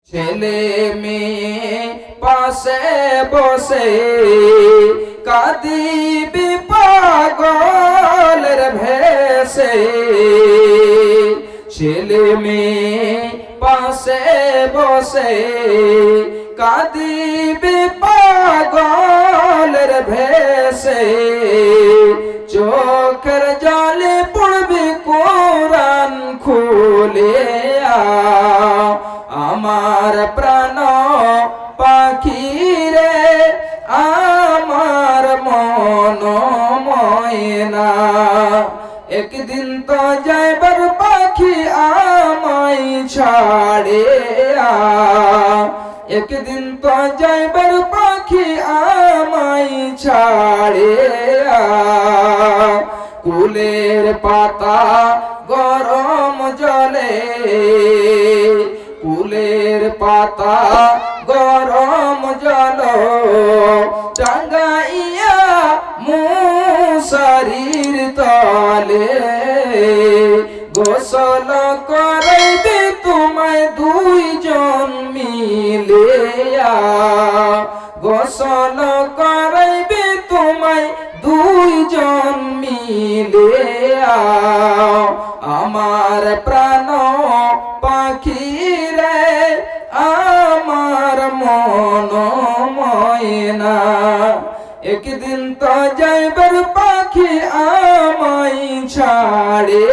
ছেলে মেয়ে পাশে বসে কাঁদিবি পাগলের ভেসে। ছেলে মেয়ে পাশে বসে কাঁদিবি পাগলের ভেসে। চোখের জলে পড়বি কোরআন খুলে আমার প্রাণ পাখি রে আমার মন ময়না। একদিন তো যাইবার পাখি আমায় ছাড়ে একদিন তো যাইবার পাখি আমায় ছাড়ে। কুলের পাতা গরম জলে কুলের পাতা গরম জল টাঙ্গাইয়া মশারির তলে। গোসল করাইবে তোমায় দুইজন মিলে গোসল করাইবে তোমায় দুইজন মিলে। আমার প্রাণ পাখি রে আমার মন ময়না। একদিন তো যাইবার পাখি আমায় ছাড়ে।